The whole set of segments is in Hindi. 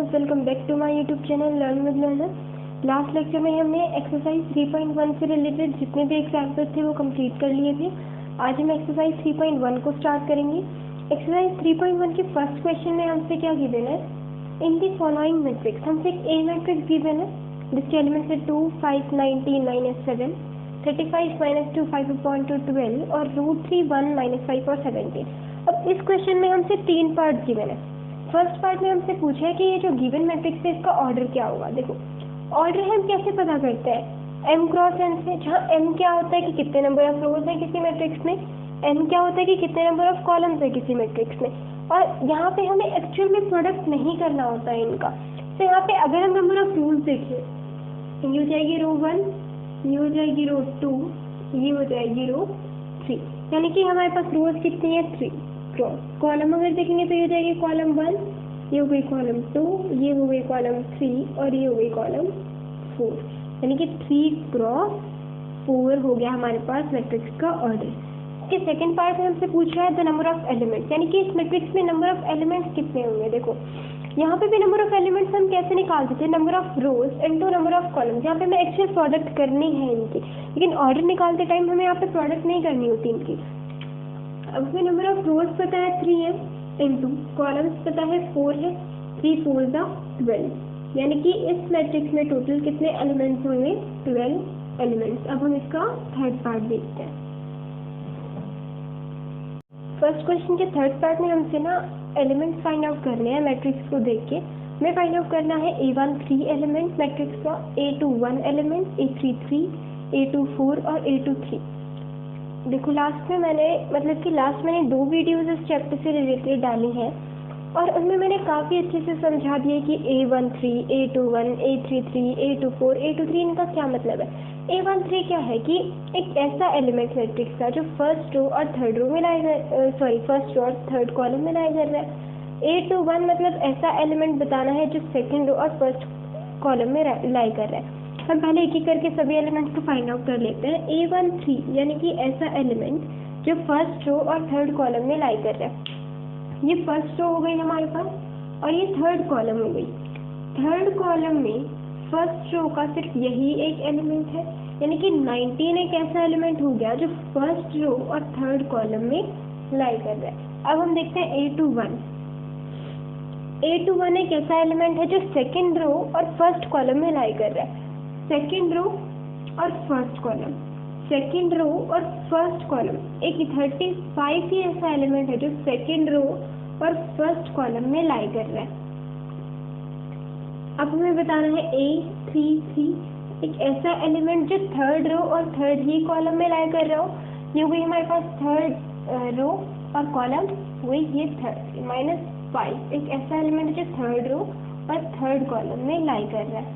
Students, welcome back to my YouTube channel learn with learner. Last lecture में हमने एक्सरसाइज 3.1 से रिलेटेड जितने भी एग्जाम्पल्स थे वो कंप्लीट कर लिए थे। आज हम एक्सरसाइज 3.1 को स्टार्ट करेंगे। एक्सरसाइज 3.1 के फर्स्ट क्वेश्चन में हमसे क्या गिवन है, इन दी फॉलोइंग मैट्रिक्स। हमसे एक ए मैट्रिक्स गिवन है जिसके एलिमेंट्स है 2, 5, 19, -7, 35, -2, 5/2, 12 और √3, 1, -5 और 17। अब इस क्वेश्चन में हमसे तीन पार्ट गिवन है। फर्स्ट पार्ट में हमसे पूछा है कि ये जो गिवन मैट्रिक्स है इसका ऑर्डर क्या होगा। देखो ऑर्डर हम कैसे पता करते हैं, m क्रॉस n से, जहाँ m क्या होता है कि कितने नंबर ऑफ रोज है किसी मैट्रिक्स में, n क्या होता है कि कितने नंबर ऑफ कॉलम्स है किसी मैट्रिक्स में। और यहाँ पे हमें एक्चुअल में प्रोडक्ट नहीं करना होता है इनका। तो यहाँ पे अगर हम नंबर ऑफ रोज देखें, ये हो जाएगी रो 1, ये हो जाएगी रो 2, ये हो जाएगी रो 3, यानी कि हमारे पास रोज कितनी है 3 क्रॉस। कॉलम अगर देखेंगे तो ये हो जाएगी कॉलम 1, ये हो गई कॉलम 2, ये हो गई कॉलम 3 और ये हो गई कॉलम 4, यानी कि 3 क्रॉस 4 हो गया हमारे पास मैट्रिक्स का ऑर्डर। इसके सेकंड पार्ट में हमसे पूछा है द नंबर ऑफ एलिमेंट्स, यानी कि इस मैट्रिक्स में नंबर ऑफ एलिमेंट्स कितने होंगे। देखो यहाँ पे भी नंबर ऑफ एलिमेंट्स हम कैसे निकालते थे, number of rose into number of columns. यहाँ पे हमें एक्चुअल प्रोडक्ट करनी है इनकी, लेकिन ऑर्डर निकालते टाइम हमें यहाँ पे प्रोडक्ट नहीं करनी होती इनकी। अब हमें नंबर ऑफ रोज पता है 3 है, इनटू कॉलम्स पता है 4 है, 3 4 12, यानी कि इस मैट्रिक्स में टोटल कितने एलिमेंट्स होंगे, 12 एलिमेंट्स। अब हम इसका थर्ड पार्ट देखते हैं। फर्स्ट क्वेश्चन के थर्ड पार्ट में हमसे ना एलिमेंट्स फाइंड आउट करने हैं मैट्रिक्स को देख के। हमें फाइंड आउट करना है A1 3 एलिमेंट मैट्रिक्स का, A2 1 एलिमेंट, A3 3, A2 4 और A2 3। देखो लास्ट मैंने 2 वीडियोस इस चैप्टर से रिलेटेड डाली हैं और उनमें मैंने काफ़ी अच्छे से समझा दिया कि A1 3, A2 1, A3 3, A2 4, A2 3 इनका क्या मतलब है। A1 3 क्या है कि एक ऐसा एलिमेंट मैट्रिक्स का जो फर्स्ट रो और थर्ड रो में फर्स्ट रो और थर्ड कॉलम में लाई कर रहा है। A2 1 मतलब ऐसा एलिमेंट बताना है जो सेकेंड रो और फर्स्ट कॉलम में लाई कर रहा है। हम पहले एक एक करके सभी एलिमेंट्स को फाइंड आउट कर लेते हैं। A1 3 यानी कि ऐसा एलिमेंट जो फर्स्ट रो और थर्ड कॉलम में लाई कर रहा है। ये फर्स्ट रो हो गई हमारे पास और ये थर्ड कॉलम हो गई। थर्ड कॉलम में फर्स्ट रो का सिर्फ यही एक एलिमेंट है, यानी कि 19 एक ऐसा एलिमेंट हो गया जो फर्स्ट रो और थर्ड कॉलम में लाई कर रहा है। अब हम देखते हैं A2 1। A2 1 एक ऐसा एलिमेंट है जो सेकेंड रो और फर्स्ट कॉलम में लाई कर रहा है। सेकेंड रो और फर्स्ट कॉलम, सेकेंड रो और फर्स्ट कॉलम, एक 35 ही ऐसा एलिमेंट है जो सेकेंड रो और फर्स्ट कॉलम में लाई कर रहा है। अब हमें बताना है A33 एक ऐसा एलिमेंट जो थर्ड रो और थर्ड ही कॉलम में लाई कर रहा हो। ये हो गई हमारे पास थर्ड रो और कॉलम वही ये थर्ड -5 एक ऐसा एलिमेंट जो थर्ड रो और थर्ड कॉलम में लाई कर रहा है।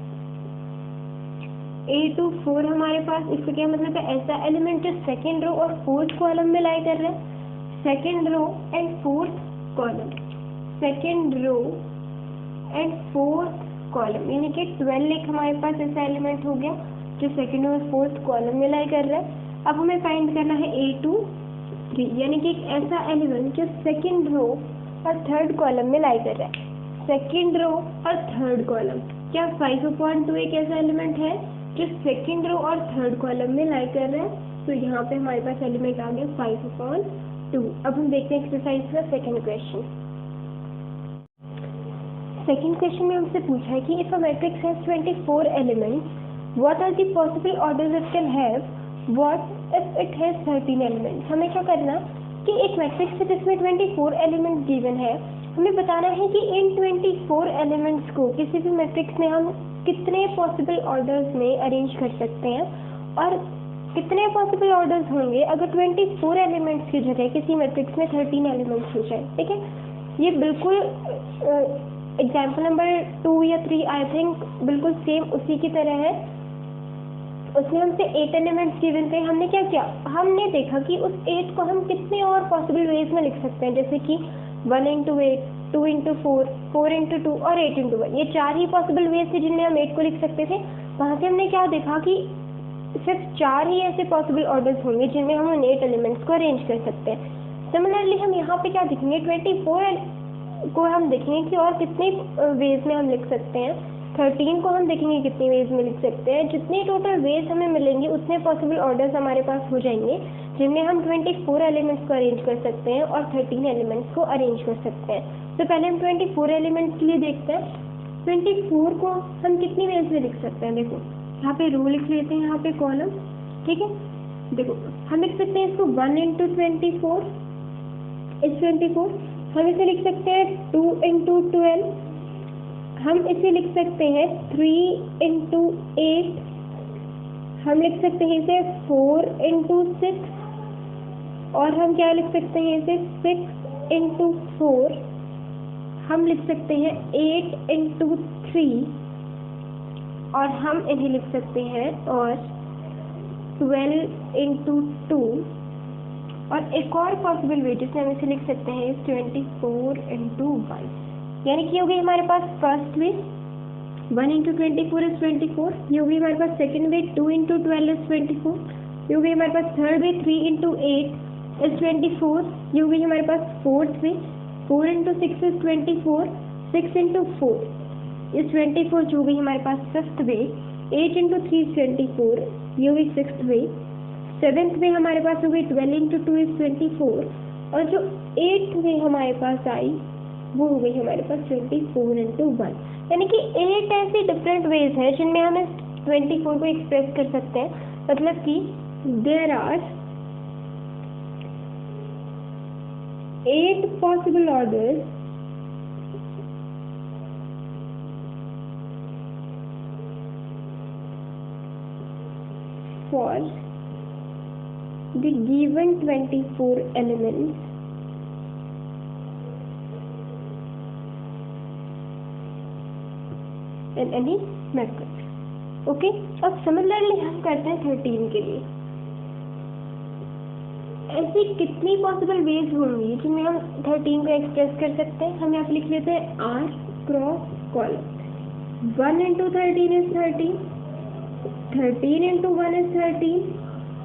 A2 4 हमारे पास, इसका क्या मतलब है, ऐसा एलिमेंट जो सेकेंड रो और फोर्थ कॉलम में लाई कर रहा है। Second row and fourth column, second row and fourth column, यानी कि 12 एक हमारे पास ऐसा एलिमेंट हो गया जो सेकेंड और फोर्थ कॉलम में लाई कर रहा है। अब हमें फाइंड करना है A2 3 यानी कि एक ऐसा एलिमेंट जो सेकेंड रो और थर्ड कॉलम में लाई कर रहा है। सेकेंड रो और थर्ड कॉलम, क्या 5/2 एक ऐसा एलिमेंट है जो सेकेंड रो और थर्ड कॉलम में लाई कर रहा है। तो यहाँ पे हमारे पास एलिमेंट आ गया 5/2। अब हम देखते हैं एक्सरसाइज का सेकंड क्वेश्चन। सेकंड क्वेश्चन में हमसे पूछा है कि if a matrix has 24 elements, what are the possible orders it can have, what if it has 13 elements. हमें क्या करना कि एक मैट्रिक्स है जिसमें 24 एलिमेंट्स गिवन है, हमें बताना है कि इन 24 एलिमेंट्स को किसी भी मैट्रिक्स में हम कितने पॉसिबल ऑर्डर्स में अरेंज कर सकते हैं और कितने पॉसिबल ऑर्डर्स होंगे अगर 24 एलिमेंट्स की जगह किसी मैट्रिक्स में 13 एलिमेंट्स हो जाए। ठीक है, ये बिल्कुल एग्जाम्पल नंबर 2 या 3 आई थिंक बिल्कुल सेम उसी की तरह है। उसमें हमसे 8 एलिमेंट्स गिवन थे। हमने क्या किया, हमने देखा कि उस 8 को हम कितने और पॉसिबल वेज में लिख सकते हैं, जैसे कि 1 into 8, 2 into 4, 4 into 2 और 8 into 1। ये 4 ही पॉसिबल वेज थे जिनमें हम 8 को लिख सकते थे। वहाँ से हमने क्या देखा कि सिर्फ 4 ही ऐसे पॉसिबल ऑर्डर्स होंगे जिनमें हम उन 8 एलिमेंट्स को अरेंज कर सकते हैं। सिमिलरली हम यहाँ पे क्या देखेंगे, को हम देखेंगे कि और कितने वेज में हम लिख सकते हैं, 13 को हम देखेंगे कितने वेज में लिख सकते हैं। जितने टोटल वेज हमें मिलेंगे उतने पॉसिबल ऑर्डर्स हमारे पास हो जाएंगे, जिनमें हम 24 एलिमेंट्स को अरेंज कर सकते हैं और 13 एलिमेंट्स को अरेंज कर सकते हैं। तो पहले हम 24 एलिमेंट्स के लिए देखते हैं। 24 को हम कितनी वेज में लिख सकते हैं, देखो यहाँ पे रो लिख लेते हैं, यहाँ पे कॉलम, ठीक है। देखो हम लिख सकते हैं इसको 1 into 24 is 24, हम इसे लिख सकते हैं 2 into 12, हम इसे लिख सकते हैं 3 into 8, हम लिख सकते हैं इसे 4 into 6, और हम क्या लिख सकते हैं इसे 6 into 4, हम लिख सकते हैं 8 into 3, और हम इन्हें लिख सकते हैं और 12 into 2, और एक और पॉसिबल वे जिसमें हम इसे लिख सकते हैं 24 into 1, यानी कि हो गई हमारे पास फर्स्ट वे 1 into 24 is 24, ये हो गई हमारे पास सेकेंड वे 2 into 12 is 24, ये हो गई हमारे पास थर्ड वे 3 into 8 is 24, ये हो गई हमारे पास fourth way 4 into 6 is 24, 6 into 4 is 24, जो हो गई हमारे पास फिफ्थ वे 8 into 3 is 24, ये हो गई सिक्स्थ वे। सेवेंथ वे हमारे पास हो गई 12 into 2 is 24, और जो एट्थ वे हमारे पास आई वो हो गई हमारे पास 24 into 1, यानी कि 8 ऐसे डिफरेंट वेज हैं जिनमें हम इस 24 को एक्सप्रेस कर सकते हैं। मतलब कि there are 8 possible orders for the given 24 elements in any matrix. Okay, अब सिमिलरली हम करते हैं 13 के लिए। ऐसी कितनी पॉसिबल वेज होंगी जिनमें हम 13 को एक्सप्रेस कर सकते हैं। हम यहाँ पे लिख लेते हैं R cross column, 1 into 13 is 13, 13 into 1 is 13।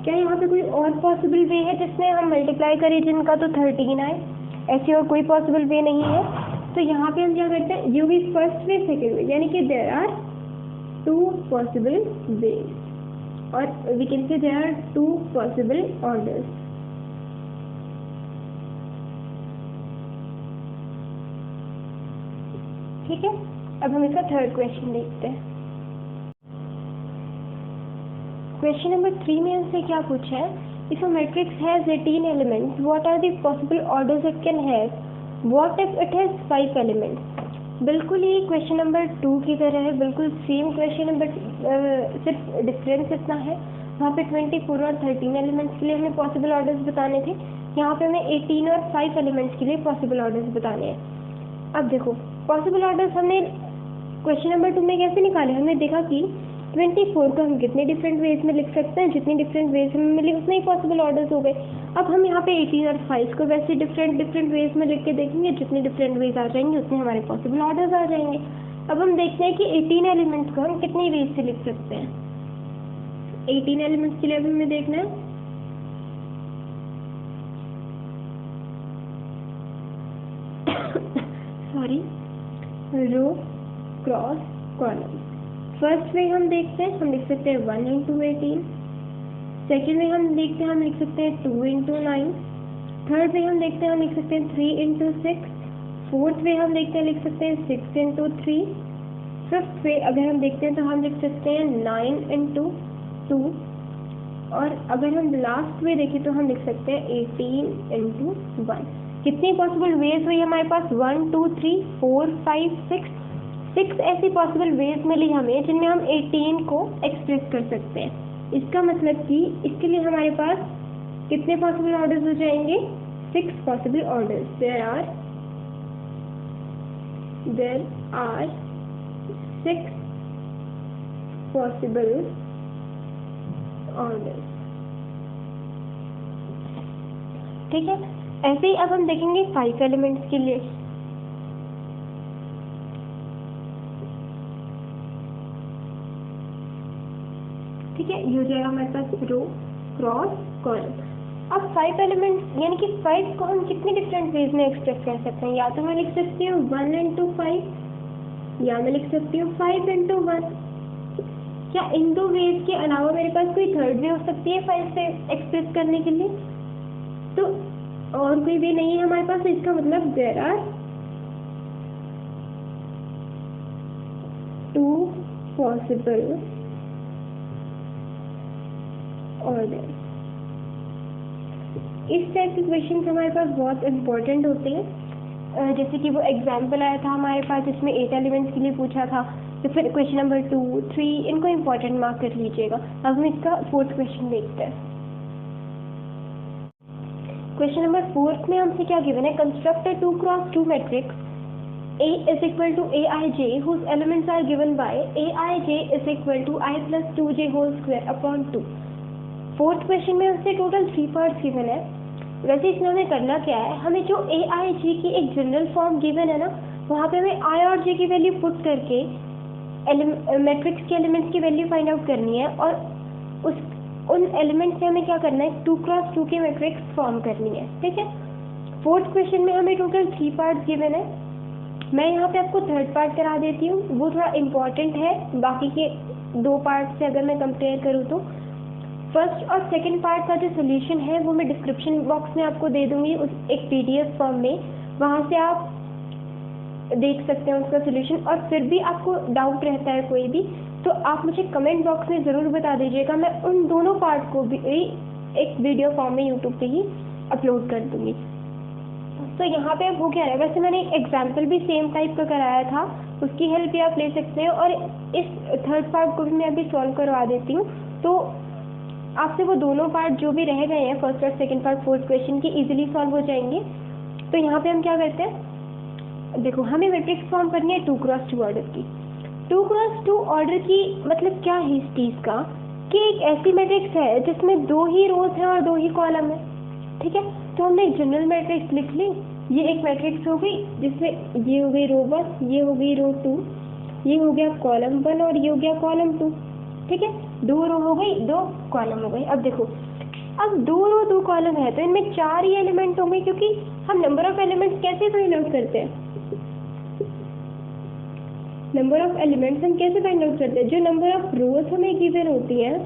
क्या यहाँ पे कोई और पॉसिबल वे है जिसमें हम मल्टीप्लाई करें जिनका तो 13 आए? ऐसी और कोई पॉसिबल वे नहीं है। तो यहाँ पे हम क्या करते हैं, you we first way second way, यानी कि देयर आर 2 पॉसिबल वेज, और we can say there are 2 possible orders. ठीक है, अब हम इसका थर्ड क्वेश्चन देखते हैं। क्वेश्चन नंबर 3 में हमसे क्या पूछा है, if a matrix has 18 elements what are the possible orders it can have, what if it has 5 elements. बिल्कुल ही क्वेश्चन नंबर 2 की तरह है, बिल्कुल सेम क्वेश्चन नंबर, सिर्फ डिफरेंस इतना है वहाँ पे 24 और 13 एलिमेंट्स के लिए हमें पॉसिबल ऑर्डर्स बताने थे, यहाँ पे हमें 18 और 5 एलिमेंट्स के लिए पॉसिबल ऑर्डर्स बताने हैं। अब देखो पॉसिबल ऑर्डर्स हमने क्वेश्चन नंबर 2 में कैसे निकाले, हमने देखा कि 24 को हम कितने डिफरेंट वेज में लिख सकते हैं, जितनी डिफरेंट वेज हमें मिली उतने ही पॉसिबल ऑर्डर्स हो गए। अब हम यहाँ पे 18 और 5 को वैसे डिफरेंट वेज में लिख के देखेंगे, जितने डिफरेंट वेज आ जाएंगे उतने हमारे पॉसिबल ऑर्डर्स आ जाएंगे। अब हम देखते हैं कि 18 एलिमेंट्स को हम कितनी वेज से लिख सकते हैं। 18 एलिमेंट्स के लिए अब हमें देखना है, सॉरी, रो क्रॉस कॉलम। फर्स्ट वे हम देखते हैं, हम लिख सकते हैं 1 into 18, सेकेंड वे हम देखते हैं, हम लिख सकते हैं 2 into 9, थर्ड वे हम देखते हैं, हम लिख सकते हैं 3 into 6, फोर्थ वे हम देखते हैं, लिख सकते हैं 6 into 3, फिफ्थ वे अगर हम देखते हैं तो हम लिख सकते हैं 9 into 2, और अगर हम लास्ट वे देखें तो हम लिख सकते हैं 18 into 1। कितनी पॉसिबल वेज हुई हमारे पास, 1 2 3 4 5 6 ऐसी पॉसिबल वेज मिली हमें जिनमें हम 18 को एक्सप्रेस कर सकते हैं। इसका मतलब कि इसके लिए हमारे पास कितने पॉसिबल ऑर्डर्स हो जाएंगे, 6 possible orders. There are 6 possible orders. ठीक है, ऐसे ही अब हम देखेंगे 5 एलिमेंट्स के लिए। ठीक है, ये हो जाएगा हमारे पास रो क्रॉस कॉलम। अब 5 एलिमेंट्स यानी कि 5 को हम कितने डिफरेंट वेज में एक्सप्रेस कर सकते हैं, या तो मैं लिख सकती हूँ 1 into 5, या मैं लिख सकती हूँ 5 into 1। क्या इन दो वेज के अलावा मेरे पास कोई थर्ड वे हो सकती है 5 से एक्सप्रेस करने के लिए? तो और कोई वे नहीं है हमारे पास, इसका मतलब देयर आर 2 possible orders। इस टाइप के क्वेश्चन हमारे पास बहुत इंपॉर्टेंट होते हैं। जैसे कि वो एग्जाम्पल आया था हमारे पास जिसमें 8 एलिमेंट्स के लिए पूछा था, तो फिर क्वेश्चन नंबर 2, 3 इनको इंपॉर्टेंट मार्क कर लीजिएगा। अब हम इसका 4th क्वेश्चन देखते हैं। क्वेश्चन नंबर 4 में हमसे क्या गिवन है, construct a 2x2 matrix A is equal to Aij whose elements are given by Aij is equal to I plus 2j whole square upon 2। 4th question में हमसे टोटल 3 पार्ट्स गिवन है। वैसे इसमें हमें करना क्या है, हमें जो Aij की एक जनरल फॉर्म गिवन है ना, वहाँ पे हमें I और j की वैल्यू पुट करके मैट्रिक्स के एलिमेंट्स की वैल्यू फाइंड आउट करनी है, और उन एलिमेंट्स से हमें क्या करना है, 2x2 की मैट्रिक्स फॉर्म करनी है। ठीक है, 4th क्वेश्चन में हमें टोटल 3 पार्ट्स गिवन है। मैं यहाँ पे आपको 3rd पार्ट करा देती हूँ, वो थोड़ा इम्पॉर्टेंट है बाकी के 2 पार्ट से अगर मैं कंपेयर करूँ तो। 1st और 2nd पार्ट का जो सोल्यूशन है वो मैं डिस्क्रिप्शन बॉक्स में आपको दे दूँगी उस एक PDF फॉर्म में, वहाँ से आप देख सकते हैं उसका सोल्यूशन। और फिर भी आपको डाउट रहता है कोई भी, तो आप मुझे कमेंट बॉक्स में ज़रूर बता दीजिएगा, मैं उन दोनों पार्ट को भी एक वीडियो फॉर्म में यूट्यूब पे ही अपलोड कर दूँगी। तो यहाँ पे अब हो क्या है, वैसे मैंने एक एग्जाम्पल भी सेम टाइप का कराया था, उसकी हेल्प भी आप ले सकते हैं, और इस 3rd पार्ट को भी मैं अभी सॉल्व करवा देती हूँ, तो आपसे वो दोनों पार्ट जो भी रह गए हैं 1st और 2nd पार्ट 4th क्वेश्चन की इजीली सॉल्व हो जाएंगे। तो यहाँ पे हम क्या करते हैं, देखो हमें मैट्रिक्स फॉर्म करनी है 2x2 ऑर्डर की। 2x2 ऑर्डर की मतलब क्या है इस चीज़ का, कि एक ऐसी मैट्रिक्स है जिसमें 2 ही रोज हैं और 2 ही कॉलम है। ठीक है, तो हमने एक जनरल मैट्रिक्स लिख ली, ये एक मैट्रिक्स हो गई जिसमें ये हो गई रो 1, ये हो गई रो 2, ये हो गया कॉलम 1 और ये हो गया कॉलम 2। ठीक है, 2 रो हो गई, 2 कॉलम हो गई। अब देखो, अब 2 रो 2 कॉलम है तो इनमें 4 ही एलिमेंट होंगे, क्योंकि हम नंबर ऑफ एलिमेंट्स कैसे फाइंड आउट करते हैं, नंबर ऑफ एलिमेंट्स हम कैसे फाइंड आउट करते हैं, जो नंबर ऑफ रोज हमें गिवन होती है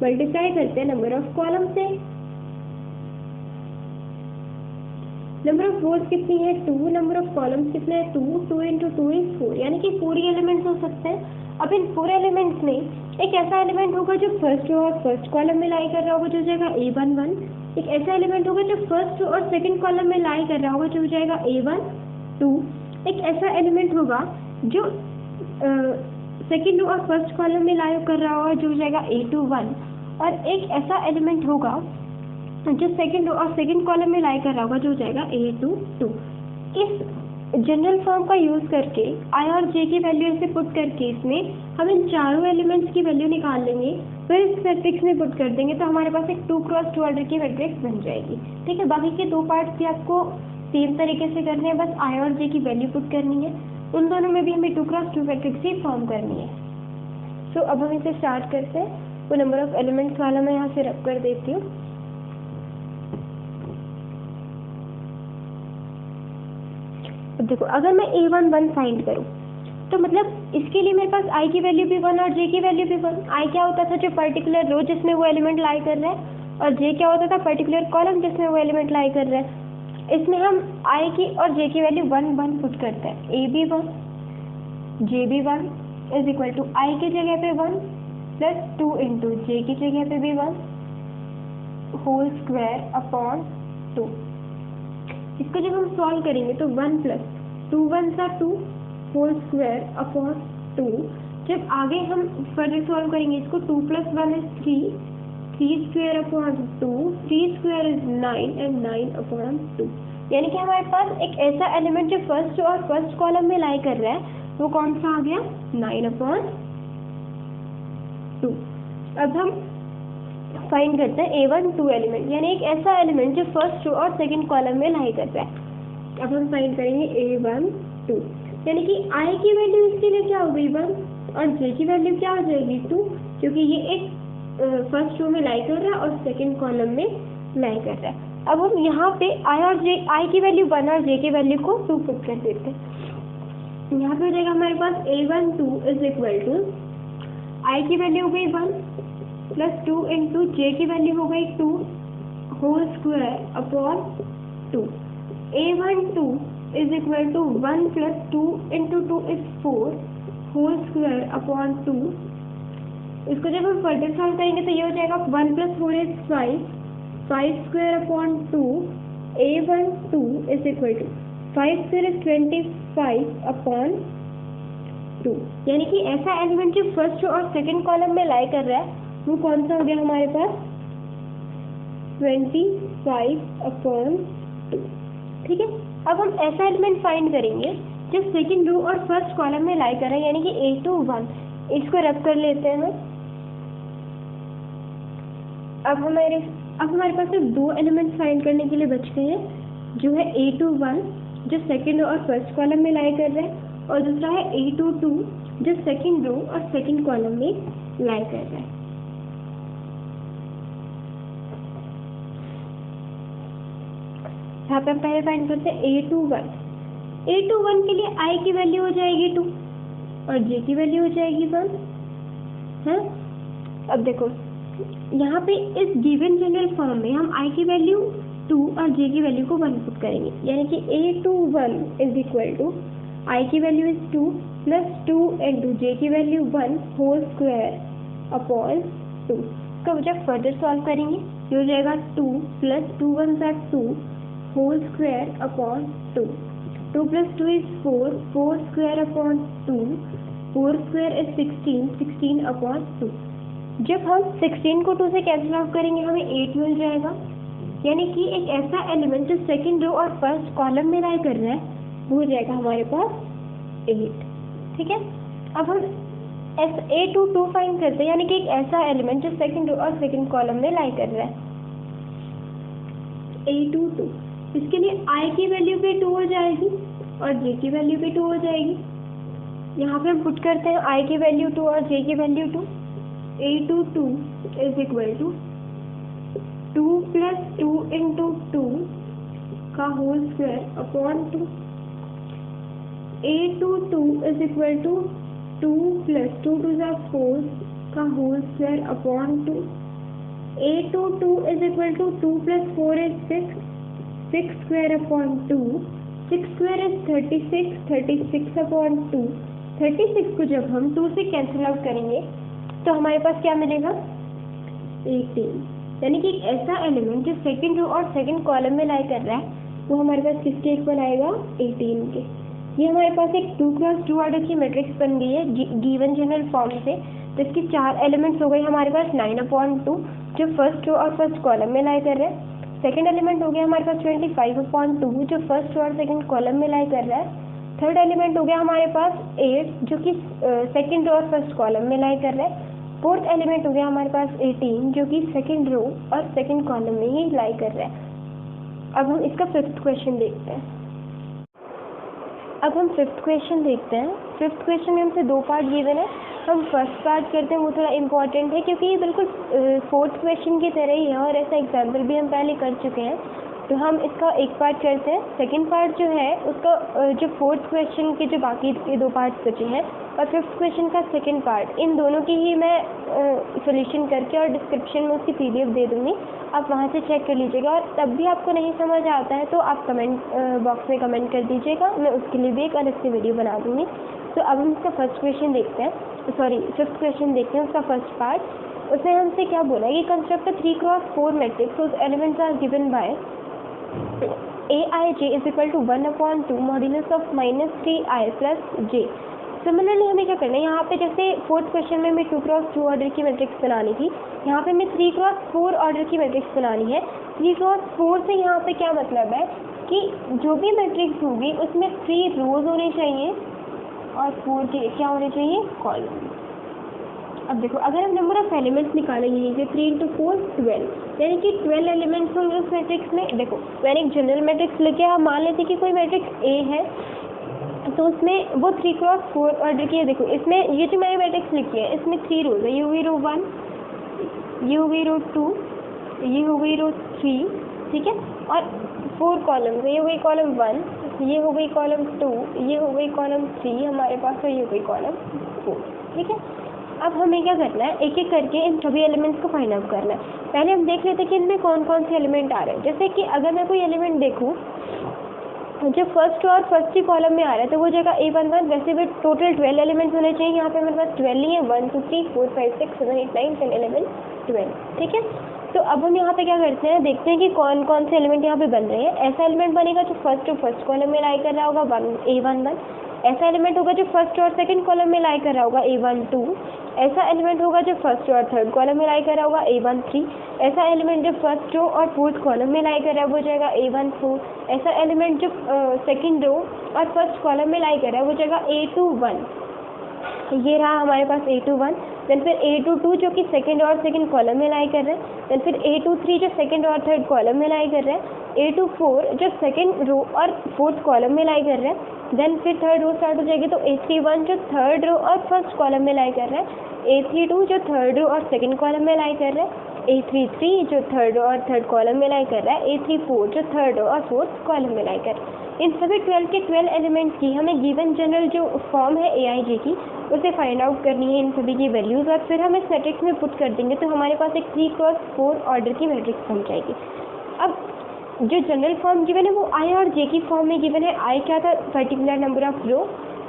मल्टीप्लाई करते हैं नंबर ऑफ कॉलम से। नंबर ऑफ रोज कितनी है 2, नंबर ऑफ कॉलम्स कितने हैं 2, 2 into 2 is 4, यानी कि 4 ही एलिमेंट्स हो सकते हैं। अब इन 4 एलिमेंट्स में एक ऐसा एलिमेंट होगा जो फर्स्ट रो और फर्स्ट कॉलम में लाई कर रहा होगा, जो हो जाएगा A11। एक ऐसा एलिमेंट होगा जो फर्स्ट रो और सेकंड कॉलम में लाई कर रहा होगा, जो हो जाएगा A12। एक ऐसा एलिमेंट होगा जो सेकंड रो और फर्स्ट कॉलम में लाई कर रहा होगा, जो हो जाएगा A21। और एक ऐसा एलिमेंट होगा जो सेकंड रो और सेकंड कॉलम में लाई कर रहा होगा, जो हो जाएगा A22। इस जनरल फॉर्म का यूज करके I और J की वैल्यू ऐसे पुट करके इसमें हम इन चारों एलिमेंट्स की वैल्यू निकाल लेंगे, फिर इस मैट्रिक्स में पुट कर देंगे, तो हमारे पास एक 2x2 ऑर्डर की मैट्रिक्स बन जाएगी। ठीक है, बाकी के 2 पार्ट्स भी आपको सेम तरीके से करने हैं, बस I और J की वैल्यू पुट करनी है, उन दोनों में भी हमें 2x2 मैट्रिक्स ही फॉर्म करनी है। सो अब हम इसे स्टार्ट करते हैं। वो नंबर ऑफ एलिमेंट्स वाला मैं यहाँ से रब कर देती हूँ। अब देखो, अगर मैं A11 फाइंड करूँ तो मतलब इसके लिए मेरे पास I की वैल्यू भी 1 और J की वैल्यू भी 1। I क्या होता था, जो पर्टिकुलर रो जिसमें वो एलिमेंट लाई कर रहा है, और J क्या होता था, पर्टिकुलर कॉलम जिसमें वो एलिमेंट लाई कर रहा है। इसमें हम I की और J की वैल्यू 1 1 पुट करते हैं, A भी 1 J भी 1 इज इक्वल टू I की जगह पे 1 प्लस 2 इंटू J की जगह पे भी 1 होल स्क्वायर अपॉन 2। इसको जब हम सॉल्व करेंगे तो 1 प्लस 2 1 सा 2 होल स्क्वायर अपॉन 2। जब आगे हम फर्दर सॉल्व करेंगे इसको, 2 plus 1 is 3, 3 square upon 2, 3 square is 9 and 9 upon 2। यानी कि हमारे पास एक ऐसा एलिमेंट जो फर्स्ट और फर्स्ट कॉलम में लाई कर रहा है, वो कौन सा आ गया, 9 अपॉन 2। अब हम फाइंड करते हैं A12 एलिमेंट, यानी एक ऐसा एलिमेंट जो फर्स्ट रो और सेकंड कॉलम में लाई कर रहा है। अब हम फाइंड करेंगे A12, यानी कि I की वैल्यू इसके लिए क्या हो गई 1 और J की वैल्यू क्या हो जाएगी 2, क्योंकि ये एक फर्स्ट रो में लाई कर रहा है और सेकंड कॉलम में लाई कर रहा है। अब हम यहाँ पे आई और जे, आई की वैल्यू 1 और जे की वैल्यू को 2 पुट कर देते हैं। यहाँ पे हो जाएगा हमारे पास A12 इज इक्वल टू आई की वैल्यू हो गई 1 प्लस 2 इंटू जे की वैल्यू हो गई 2 whole square upon 2। A12 is equal to 1 plus 2 into 2 is 4 whole square upon 2। इसको जब हम फर्दर सॉल्व करेंगे तो ये हो जाएगा 1 plus 4 is 5 square upon 2। A12 is equal to 5 square is 25 upon 2। यानी कि ऐसा एलिमेंट जो फर्स्ट और सेकंड कॉलम में लाई कर रहा है वो कौन सा हो गया हमारे पास 25 अपॉन 2। ठीक है, अब हम ऐसा एलिमेंट फाइंड करेंगे जो सेकंड रो और फर्स्ट कॉलम में लाई कर रहा है, यानी कि A21। इसको रब कर लेते हैं हम। अब हमारे पास सिर्फ 2 एलिमेंट्स फाइंड करने के लिए बच गए हैं, जो है A21 जो सेकंड रो और फर्स्ट कॉलम में लाई कर रहा है, और दूसरा है A22 जो सेकंड रो और सेकंड कॉलम में लाई कर रहा है। यहाँ पे हम पहले फाइंड करते हैं A21 के लिए I की वैल्यू हो जाएगी 2 और J की वैल्यू हो जाएगी 1 है। अब देखो यहाँ पे इस गिवन जनरल फॉर्म में हम I की वैल्यू 2 और J की वैल्यू को 1 पुट करेंगे, यानी कि A21 is equal to I की value is 2 plus 2 into J की वैल्यू 1 होल स्क्वायर अपॉन 2। तो जब फर्दर सॉल्व करेंगे ये हो जाएगा 2 प्लस 2 1 सा 2 whole square upon 2। 2 plus 2 is 4 square upon 2 4 square is 16 upon 2। जब हम 16 को 2 से कैंसिल आउट करेंगे हमें 8 मिल जाएगा, यानी कि एक ऐसा एलिमेंट जो सेकंड रो और फर्स्ट कॉलम में लाई कर रहा है वो हो जाएगा हमारे पास 8। ठीक है, अब हम A22 फाइंड करते हैं, यानी कि एक ऐसा एलिमेंट जो सेकंड रो और सेकंड कॉलम में लाई कर रहा है। A22 इसके लिए I की वैल्यू भी 2 हो जाएगी और J की वैल्यू भी 2 हो जाएगी। यहाँ पे हम पुट करते हैं I की वैल्यू 2 और J की value 2। A22 is equal to 2 plus 2 into 2 का whole square upon 2। A22 is equal to 2 plus 2 to the 4 का whole square upon 2। A22 is equal to 2 plus 4 is 6 square upon 2। 6 square is 36 upon 2। 36 को जब हम 2 से कैंसिल आउट करेंगे तो हमारे पास क्या मिलेगा 18। यानी कि एक ऐसा एलिमेंट जो सेकंड रो और सेकंड कॉलम में लाई कर रहा है वो हमारे पास किसके इक्वल आएगा 18 के। ये हमारे पास एक 2x2 ऑर्डर की मैट्रिक्स बन गई है गिवन जनरल फॉर्म से, जिसकी 4 एलिमेंट्स हो गए हमारे पास 9/2 जो फर्स्ट रो और फर्स्ट कॉलम में लाई कर रहे हैं। सेकंड एलिमेंट हो गया हमारे पास 25/2 जो फर्स्ट रो और सेकंड कॉलम में लाई कर रहा है। थर्ड एलिमेंट हो गया हमारे पास 8 जो कि सेकंड रो और फर्स्ट कॉलम में लाई कर रहा है। फोर्थ एलिमेंट हो गया हमारे पास 18 जो कि सेकंड रो और सेकंड कॉलम में ही लाई कर रहा है। अब हम इसका फिफ्थ क्वेश्चन देखते हैं। फिफ्थ क्वेश्चन में हमसे 2 पार्ट गिवन है। हम फर्स्ट पार्ट करते हैं, वो थोड़ा इम्पोर्टेंट है क्योंकि ये बिल्कुल फोर्थ क्वेश्चन की तरह ही है और ऐसा एग्जाम्पल भी हम पहले कर चुके हैं, तो हम इसका एक पार्ट करते हैं। सेकंड पार्ट जो है उसका जो फोर्थ क्वेश्चन के जो बाकी के 2 पार्ट्स बचे हैं और फिफ्थ क्वेश्चन का सेकंड पार्ट, इन दोनों की ही मैं सॉल्यूशन करके और डिस्क्रिप्शन में उसकी PDF दे दूँगी, आप वहाँ से चेक कर लीजिएगा। और तब भी आपको नहीं समझ आता है तो आप कमेंट बॉक्स में कमेंट कर दीजिएगा, मैं उसके लिए भी एक अलग से वीडियो बना दूँगी। तो अब हम इसका फिफ्थ क्वेश्चन देखते हैं, उसका फर्स्ट पार्ट। उसमें हमसे क्या बोला है कि construct 3x4 matrix whose elements are given by Aij is equal to 1/2 modulus of -3i plus j। Similarly हमें क्या करना है, यहाँ पे जैसे फोर्थ क्वेश्चन में हमें 2x2 ऑर्डर की मैट्रिक्स बनानी थी, यहाँ पे हमें 3x4 ऑर्डर की मैट्रिक्स बनानी है। 3x4 से यहाँ पे क्या मतलब है कि जो भी मैट्रिक्स होगी उसमें 3 रोज होने चाहिए और 4 के क्या होने चाहिए कॉलम। अब देखो अगर हम नंबर ऑफ एलिमेंट्स निकालेंगे 3 × 4 12, यानी कि 12 एलिमेंट्स होंगे उस मैट्रिक्स में। देखो मैंने एक जनरल मैट्रिक्स लेके हम मान लेते कि कोई मैट्रिक्स A है तो उसमें वो 3x4 ऑर्डर की है। देखो इसमें ये जो मैंने मैट्रिक्स लिखी है इसमें 3 रोज है, UV रो 1 ये हो गई रो 2, ये हो गई रो 3, ठीक है। और 4 कॉलम, ये हो गई कॉलम 1, ये हो गई कॉलम 2, ये हो गई कॉलम 3 हमारे पास, और ये हो गई कॉलम 4, ठीक है। अब हमें क्या करना है, एक एक करके इन सभी एलिमेंट्स को फाइंड आउट करना है। पहले हम देख लेते हैं कि इनमें कौन कौन से एलिमेंट आ रहे हैं। जैसे कि अगर मैं कोई एलिमेंट देखूँ जो फर्स्ट और फर्स्ट ही कॉलम में आ रहा है तो वो जगह A11, वैसे भी टोटल 12 एलिमेंट्स होने चाहिए। यहाँ पे मेरे पास 12 ही है, 1 2 3 4 5 6 7 8 9 10 11 12, ठीक है। तो अब हम यहाँ पे क्या करते हैं, देखते हैं कि कौन कौन से एलिमेंट यहाँ पे बन रहे हैं। ऐसा एलिमेंट बनेगा जो फर्स्ट कॉलम में लाई कर रहा होगा A11। ऐसा एलिमेंट होगा जो फर्स्ट और सेकंड कॉलम में लाई कर रहा होगा A12। ऐसा एलिमेंट होगा जो फर्स्ट और थर्ड कॉलम में लाई कर रहा होगा A13। ऐसा एलिमेंट जो फर्स्ट रो और फोर्थ कॉलम में लाई कर रहा है वो जाएगा A14। ऐसा एलिमेंट जो सेकंड रो और फर्स्ट कॉलम में लाई कर रहा है वो जाएगा A21। ये रहा हमारे पास A21। देन फिर A22 जो कि सेकंड और सेकंड कॉलम में लाई कर रहे हैं। देन फिर A23 जो सेकंड और थर्ड कॉलम में लाई कर रहे हैं। A24 जो सेकंड रो और फोर्थ कॉलम में लाई कर रहे हैं। देन फिर थर्ड रो स्टार्ट हो जाएगी तो A31 जो थर्ड रो और फर्स्ट कॉलम में लाई कर रहे हैं। A32 जो थर्ड रो और सेकंड कॉलम में लाई कर रहे हैं। A33 जो थर्ड रो और थर्ड कॉलम में लाई कर रहा है। A34 जो थर्ड रो और फोर्थ कॉलम में लाई कर रहा है। इन सभी 12 के 12 एलिमेंट्स की हमें गिवन जनरल जो फॉर्म है AIJ की उसे फाइंड आउट करनी है, इन सभी की वैल्यूज़, और फिर हम इस मैट्रिक्स में पुट कर देंगे तो हमारे पास एक 3x4 ऑर्डर की मैट्रिक्स बन जाएगी। अब जो जनरल फॉर्म गिवन है वो I और J की फॉर्म में गिवन है। I क्या था, पर्टिकुलर नंबर ऑफ रो,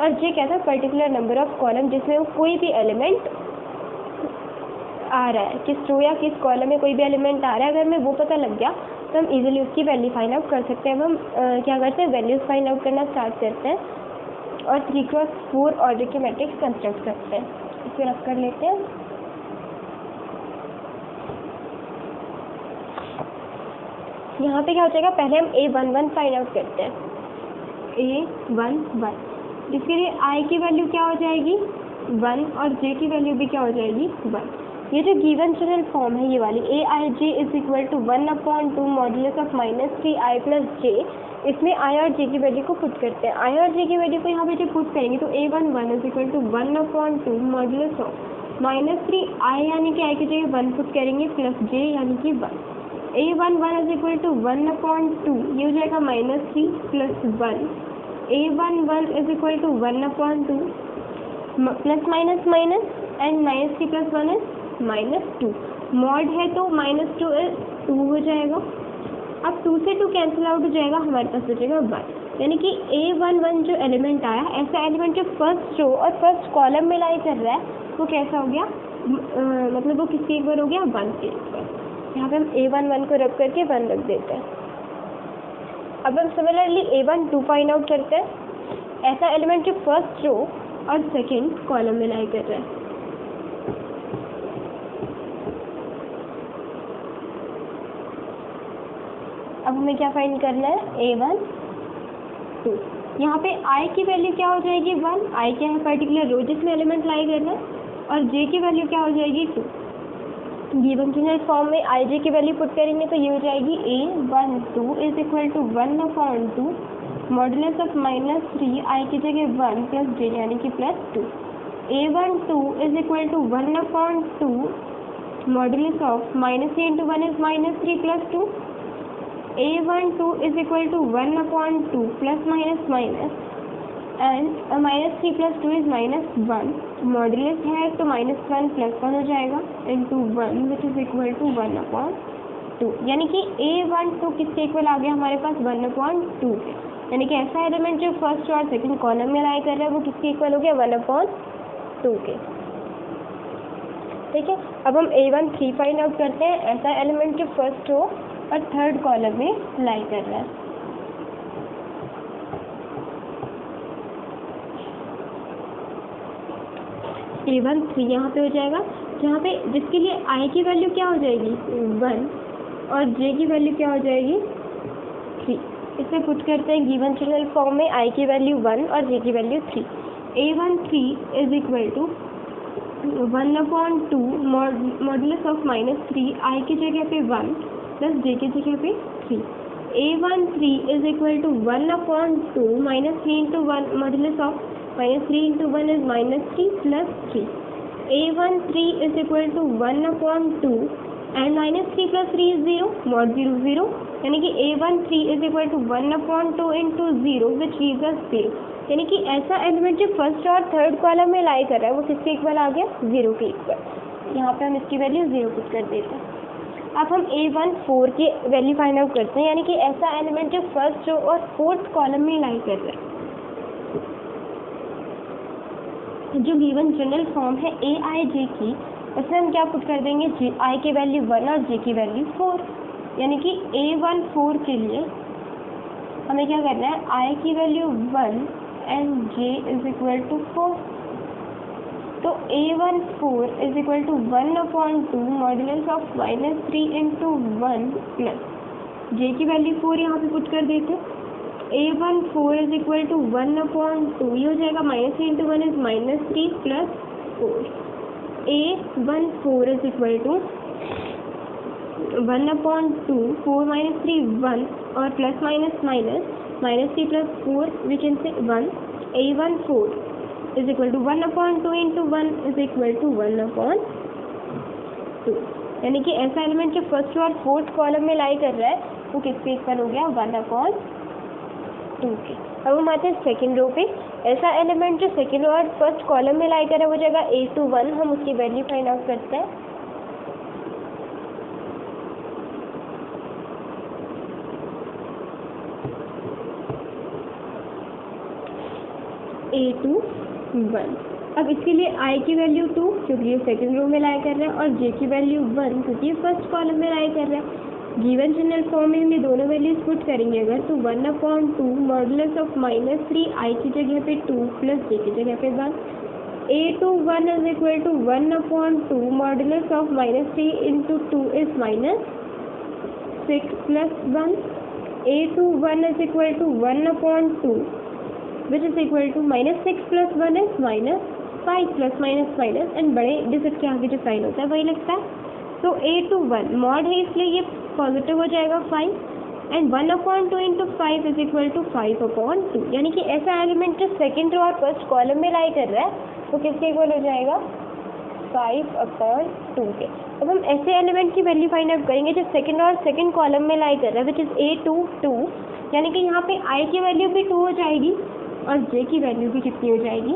और J क्या था, पर्टिकुलर नंबर ऑफ कॉलम जिसमें कोई भी एलिमेंट आ रहा है, किस रो या किस कॉलम में कोई भी एलिमेंट आ रहा है। अगर हमें वो पता लग गया तो हम इजीली उसकी वैल्यू फाइंड आउट कर सकते हैं। अब हम क्या करते हैं, वैल्यूज फाइंड आउट करना स्टार्ट करते हैं और 3x4 ऑर्डर की मैट्रिक्स कंस्ट्रक्ट करते हैं। इसे रख कर लेते हैं। यहाँ पे क्या हो जाएगा, पहले हम A11 फाइंड आउट करते हैं। A11 जिसके लिए I की वैल्यू क्या हो जाएगी 1 और J की वैल्यू भी क्या हो जाएगी 1। ये जो गिवन जनरल फॉर्म है ये वाली AIJ is equal to 1/2 modulus of -3I plus J, इसमें I और J की वैल्यू को पुट करते हैं। I और J की वैल्यू को यहाँ पे जब पुट करेंगे तो A11 is equal to 1/2 modulus of -3I यानी कि I की जगह 1 पुट करेंगे प्लस J यानी कि 1। A11 इज इक्वल टू 1/2, ये हो जाएगा -3 plus 1। A11 is equal to 1/2 plus minus minus and -3 plus 1 is -2। Mod है तो -2 इज 2 हो जाएगा। अब 2 से 2 कैंसिल आउट हो जाएगा, हमारे पास बचेगा 1। यानी कि A11 जो एलिमेंट आया, ऐसा एलिमेंट जो फर्स्ट रो और फर्स्ट कॉलम में लाई कर रहा है वो कैसा हो गया, मतलब वो किसके इक्वल हो गया 1 के इक्वल। यहाँ पे हम A11 को रख करके 1 रख देते हैं। अब हम सिमिलरली A12 फाइंड आउट करते हैं। ऐसा एलिमेंट जो फर्स्ट रो और सेकेंड कॉलम में लाई कर रहा है। अब हमें क्या फाइंड करना है, A12। यहाँ पे I की वैल्यू क्या हो जाएगी 1, I क्या है पर्टिकुलर रो जिसमें एलिमेंट लाई करना है, और J की वैल्यू क्या हो जाएगी 2। गिवन जनरल फॉर्म में IJ की वैल्यू पुट करेंगे तो ये हो जाएगी A12 is equal to 1/2 modulus of -3 I की जगह 1 प्लस J यानी कि plus 2। A12 is equal to 1/2 modulus of -3 into 1 is -3 plus 2। A12 is equal to 1/2 plus minus minus and -3 plus 2 is -1। Modulus है तो -1 प्लस 1 हो जाएगा into 1 which is equal to 1/2। यानी कि A12 किसके इक्वल आ गया हमारे पास 1/2 के। यानी कि ऐसा एलिमेंट जो फर्स्ट और सेकंड कॉलम में लाई कर रहा है वो किसके इक्वल हो गया 1/2 के। ठीक है, अब हम A13 फाइंड आउट करते हैं। ऐसा एलिमेंट जो फर्स्ट रो और थर्ड कॉलम में लाई कर रहा है। A13 यहाँ पे हो जाएगा, जहाँ पे जिसके लिए I की वैल्यू क्या हो जाएगी 1 और J की वैल्यू क्या हो जाएगी 3। इसे पुट करते हैं गिवन जनरल फॉर्म में, I की वैल्यू 1 और J की value 3। A13 is equal to 1/2 modulus of -3 I की जगह पे 1 प्लस J की जगह पे 3। A13 is equal to 1/2 -3 into 1 modulus of -3 into 1 is -3 plus 3। A13 is equal to 1/2 and -3 + 3 is 0, mod 0 0, यानी कि A13 is equal to 1/2 into 0 which gives us 0। यानी कि ऐसा एलिमेंट जो फर्स्ट और थर्ड कॉलम में लाई कर रहा है वो किसके इक्वल आ गया, 0 के इक्वल। यहाँ पे हम इसकी वैल्यू 0 पुट कर देते हैं। अब हम A14 की वैल्यू फाइंड आउट करते हैं, यानी कि ऐसा एलिमेंट जो फर्स्ट रो और फोर्थ कॉलम में लाई कर रहा है। जो गिवन जनरल फॉर्म है Aij की, उसमें हम क्या पुट कर देंगे, i की वैल्यू 1 और j की वैल्यू 4। यानी कि A14 के लिए हमें क्या करना है, i की value 1 and j is equal to 4। तो A14 is equal to 1/2 modulus of -3 into 1 plus j की वैल्यू 4 यहाँ पे पुट कर देते हैं। A14 इज इक्वल टू 1/2, ये हो जाएगा -3 into 1 is -3 plus 4। A14 is equal to 1/2, 4 - 3 1 और plus minus minus -3 + 4 we can say 1। A14 is equal to 1/2 into 1 is equal to 1/2। यानी कि ऐसा एलिमेंट जो फर्स्ट और फोर्थ कॉलम में लाई कर रहा है वो किसके इक्वल हो गया, 1/2 के। अब हम आते हैं सेकेंड रो पे। ऐसा एलिमेंट जो सेकेंड रो और फर्स्ट कॉलम में लाई कर रहा है वो जगह A21, हम उसकी वैल्यू फाइंड आउट करते हैं। A21, अब इसके लिए i की वैल्यू 2 क्योंकि ये सेकंड रो में लाई कर रहा है और j की वैल्यू 1 क्योंकि ये फर्स्ट कॉलम में लाई कर रहा है। गिवन जनरल फॉर्म में हम ये दोनों वैल्यूज पुट करेंगे अगर, तो 1/2 मॉडुलस ऑफ -3 i की जगह पे 2 प्लस j की जगह पे 1। A21 is equal to 1/2 modulus of -3 into 2 is -6 plus 1। A21 is equal to 1/2 which is equal to -6 + 1 is -5 plus minus minus and बड़े डिजिट के आगे जो साइन होता है वही लगता है। तो A21 मॉड है इसलिए ये पॉजिटिव हो जाएगा 5 and 1/2 into 5 is equal to 5/2। यानी कि ऐसा एलिमेंट जो सेकेंड रो और फर्स्ट कॉलम में लाई कर रहा है वो किसके इक्वल हो जाएगा, 5/2 के। अब हम ऐसे एलिमेंट की वैल्यू फाइंड आउट करेंगे जो सेकेंड और सेकेंड कॉलम में लाई कर रहा है विच इज A22, यानी कि यहाँ पे i की वैल्यू भी 2 हो जाएगी और j की वैल्यू भी कितनी हो जाएगी,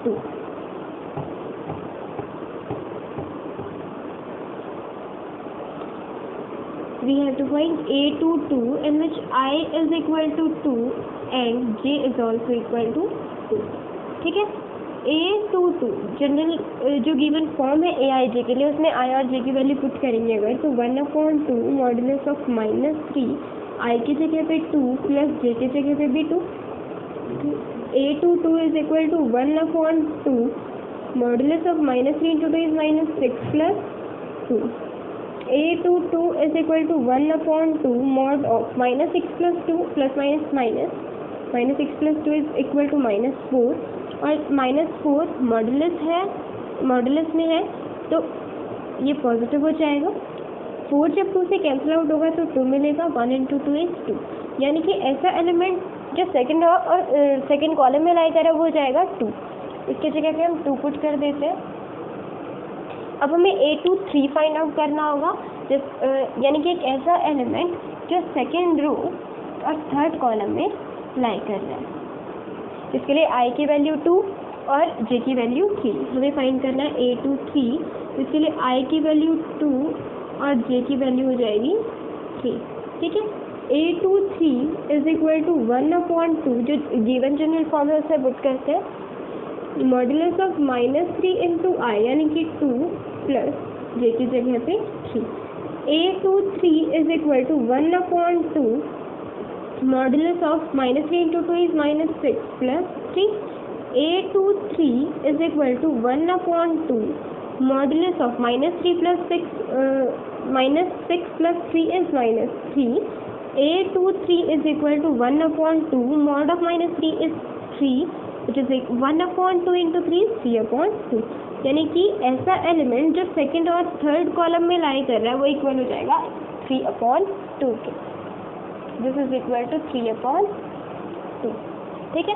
2। We have to find A22 in which I is equal to 2 and j is also equal to 2। ठीक है, A22 जनरल जो गिवन फॉर्म है Aij के लिए, उसमें i और j की वैल्यू पुट करेंगे अगर, तो 1/2 मॉडुलस ऑफ -3 i की जगह पे 2 प्लस j की जगह पे भी 2। A22 is equal to 1/2 modulus of -3 into 2 is -6 plus 2। A22 is equal to 1/2 mod of -6 plus 2 plus minus minus -6 plus 2 is equal to -4 और -4 मॉडुलस है, मॉडुलस में है तो ये पॉजिटिव हो जाएगा। 4 जब 2 से कैंसिल आउट होगा तो 2 मिलेगा, 1 into 2 is 2। यानी कि ऐसा एलिमेंट जो सेकंड और सेकंड कॉलम में लाई करा वो हो जाएगा 2। इसके जगह पे हम 2 पुट कर देते हैं। अब हमें A23 फाइंड आउट करना होगा, यानी कि एक ऐसा एलिमेंट जो सेकंड रो और थर्ड कॉलम में लाई कर रहा है। इसके लिए i की वैल्यू 2 और j की वैल्यू 3 हमें फाइंड करना है। A23 इसके लिए i की वैल्यू 2 और j की वैल्यू हो जाएगी 3। ठीक है, A23 इज इक्वल टू 1/2 जो गिवन जनरल फॉर्म है उससे पुट करते हैं, मॉडुलस ऑफ -3 इंटू आई यानी कि 2 प्लस j की जगह पे 3। A23 is equal to 1/2 modulus of -3 into 2 is -6 plus 3। A23 is equal to 1/2 modulus of -3 plus 6 -6 plus 3 is -3। A23 is equal to 1/2 mod of -3 is 3 which is 1/2 into 3 is 3/2। यानी कि ऐसा एलिमेंट जो सेकंड और थर्ड कॉलम में लाई कर रहा है वो इक्वल हो जाएगा 3/2 के। This is equal to 3/2। ठीक है,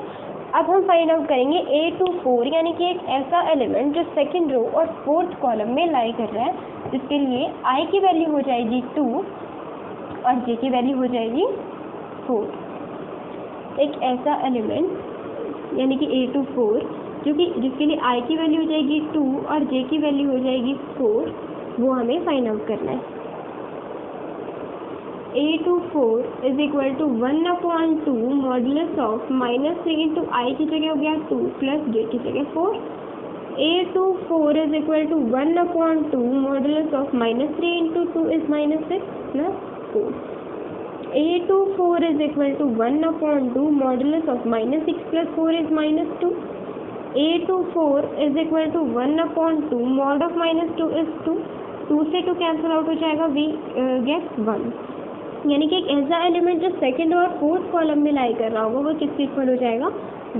अब हम फाइंड आउट करेंगे A24 यानी कि एक ऐसा एलिमेंट जो सेकंड रो और फोर्थ कॉलम में लाई कर रहा है, जिसके लिए I की वैल्यू हो जाएगी 2 और J की वैल्यू हो जाएगी 4। एक ऐसा एलिमेंट यानी कि A24 जिसके लिए I की वैल्यू हो जाएगी 2 और J की वैल्यू हो जाएगी 4, वो हमें फाइंड आउट करना है। A24 is equal to 1/2 modulus of -3 into I की जगह हो गया 2 प्लस J की जगह 4। A24 is equal to 1/2 modulus of -3 into 2 is -6 plus 4। A24 is equal to 1/2 modulus of -6 plus 4 is -2. A24 is equal to 1/2 mod of -2 is 2. 2 से 2 कैंसिल आउट हो जाएगा, we get 1। यानी कि एक ऐसा एलिमेंट जो सेकंड और फोर्थ कॉलम में लाई कर रहा होगा वो किसके इक्वल हो जाएगा,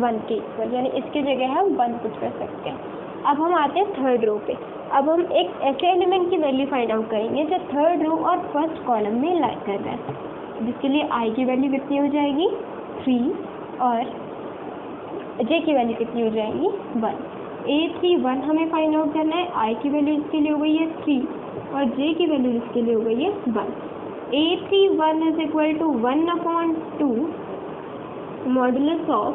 1 के इक्वल, यानी इसकी जगह हम 1 पुट कर सकते हैं। अब हम आते हैं थर्ड रो पे। अब हम एक ऐसे एलिमेंट की वैल्यू फाइंड आउट करेंगे जो थर्ड रो और फर्स्ट कॉलम में लाई कर रहा है, जिसके लिए I की वैल्यू कितनी हो जाएगी 3 और J की वैल्यू कितनी हो जाएगी 1। A31 हमें फाइंड आउट करना है। I की वैल्यू इसके लिए हो गई है 3 और J की वैल्यू इसके लिए हो गई है 1। A31 is equal to 1/2 modulus of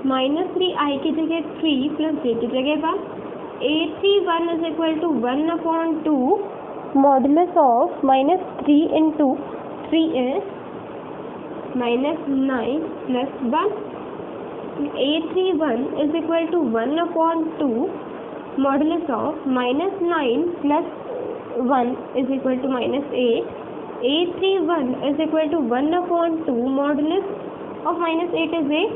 -3 I की जगह 3 प्लस J की जगह 1। A31 is equal to 1/2 modulus of -3 into 3 is -9 plus 1. A31 is equal to 1/2 modulus of -9 plus 1 is equal to -8. A31 is equal to 1/2 modulus of -8 is 8.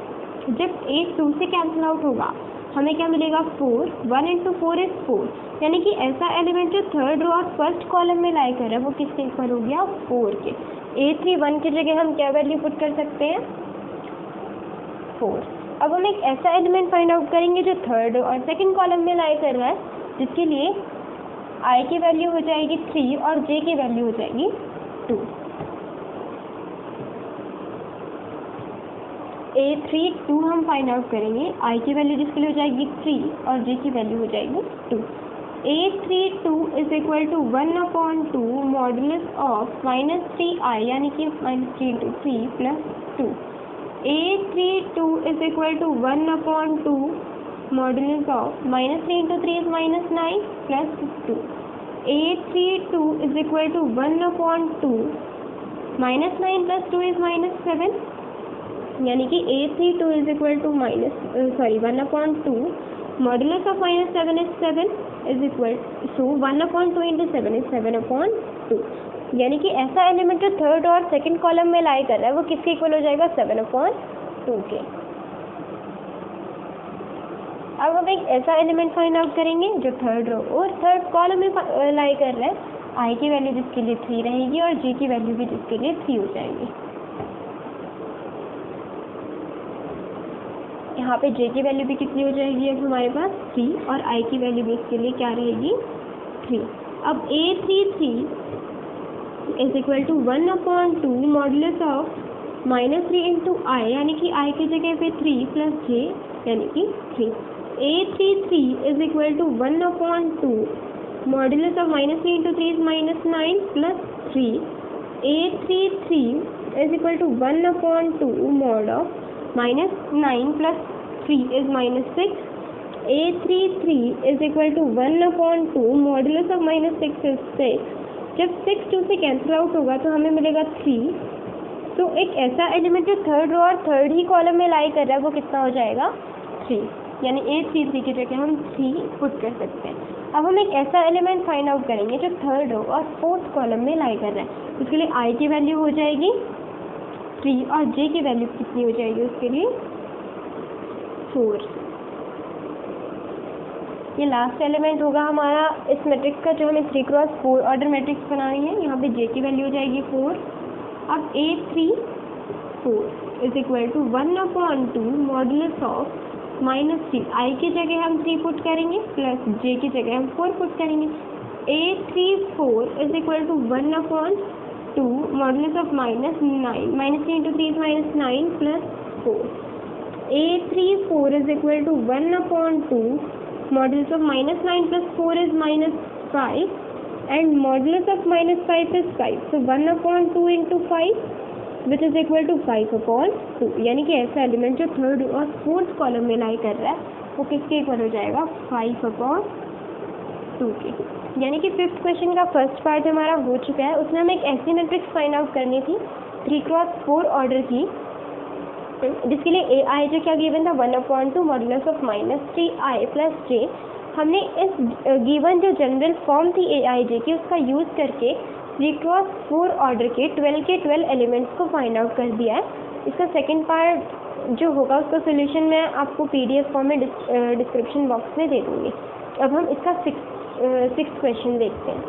जब 8 2 से कैंसिल आउट होगा हमें क्या मिलेगा 4। 1 into 4 is 4। यानी कि ऐसा एलिमेंट जो थर्ड रो और फर्स्ट कॉलम में लाई कर रहा है वो किसके इक्वल हो गया 4 के। A31 की जगह हम क्या वैल्यू पुट कर सकते हैं 4। अब हम एक ऐसा एलिमेंट फाइंड आउट करेंगे जो थर्ड रो और सेकंड कॉलम में लाई कर रहा है, जिसके लिए I की वैल्यू हो जाएगी 3 और J की वैल्यू हो जाएगी 2। A32 हम फाइंड आउट करेंगे। I की वैल्यू जिसके लिए हो जाएगी 3 और J की वैल्यू हो जाएगी 2। A32 is equal to 1/2 modulus of -3I यानी कि -3 into 3 plus 2। A32 is equal to 1/2 modulus of -3 into 3 is -9 plus 2। A32 is equal to 1/2 -9 plus 2 is -7, यानी कि A32 is equal to 1/2 modulus of -7 is 7 is equal so 1/2 into 7 is 7/2। यानी कि ऐसा एलिमेंट जो थर्ड और सेकंड कॉलम में लाई कर रहा है वो किसके इक्वल हो जाएगा 7/2 के। अब हम एक ऐसा एलिमेंट फाइंड आउट करेंगे जो थर्ड रो और थर्ड कॉलम में लाई कर रहा है। I की वैल्यू जिसके लिए 3 रहेगी और J की वैल्यू भी जिसके लिए 3 हो जाएगी। यहाँ पे J की वैल्यू भी कितनी हो जाएगी अब हमारे पास 3 और I की वैल्यू भी इसके लिए क्या रहेगी 3। अब A33 is equal to 1/2 modulus of -3 into I यानी कि I की जगह पे 3 प्लस J यानी कि 3। A33 is equal to 1/2 modulus of -3 into 3 is -9 plus 3। A33 is equal to 1/2 mod of -9 plus 3 is -6. A33 is equal to 1/2 modulus of -6 is 6. जब 6 2 से कैंसिल आउट होगा तो हमें मिलेगा 3। तो एक ऐसा एलिमेंट जो थर्ड रो और थर्ड ही कॉलम में लाई कर रहा है वो कितना हो जाएगा 3, यानी A33 की जगह हम 3 पुट कर सकते हैं। अब हम एक ऐसा एलिमेंट फाइंड आउट करेंगे जो थर्ड रो और फोर्थ कॉलम में लाई कर रहा है। उसके लिए I की वैल्यू हो जाएगी 3 और J की वैल्यू कितनी हो जाएगी उसके लिए 4। ये लास्ट एलिमेंट होगा हमारा इस मैट्रिक्स का जो हमें 3x4 ऑर्डर मैट्रिक्स बनानी है। यहाँ पे J की वैल्यू हो जाएगी 4। अब A34 is equal to 1/2 modulus of -3 I की जगह हम 3 पुट करेंगे प्लस J की जगह हम 4 पुट करेंगे। A34 is equal to 1/2 modulus of -3 into 3 is -9 plus 4। A34 is equal to 1/2 modulus of -9 plus 4 is -5 and modulus of -5 is 5. So 1/2 into 5 which is equal to 5/2. यानी कि ऐसा एलिमेंट जो थर्ड और फोर्थ कॉलम में लाई कर रहा है वो किसके इक्वल हो जाएगा 5/2 के। यानी कि फिफ्थ क्वेश्चन का फर्स्ट पार्ट हमारा हो चुका है। उसमें हमें एक ऐसी मैट्रिक्स फाइंड आउट करनी थी 3x4 ऑर्डर की, जिसके लिए ए आई जे क्या गिवन था 1/2 मॉडुलस ऑफ -3i + j। हमने इस गिवन जो जनरल फॉर्म थी ए आई जे की उसका यूज़ करके 3x4 ऑर्डर के 12 एलिमेंट्स को फाइंड आउट कर दिया है। इसका सेकंड पार्ट जो होगा उसका सोल्यूशन मैं आपको PDF फॉर्म में डिस्क्रिप्शन बॉक्स में दे दूँगी। अब हम इसका सिक्स्थ क्वेश्चन देखते हैं।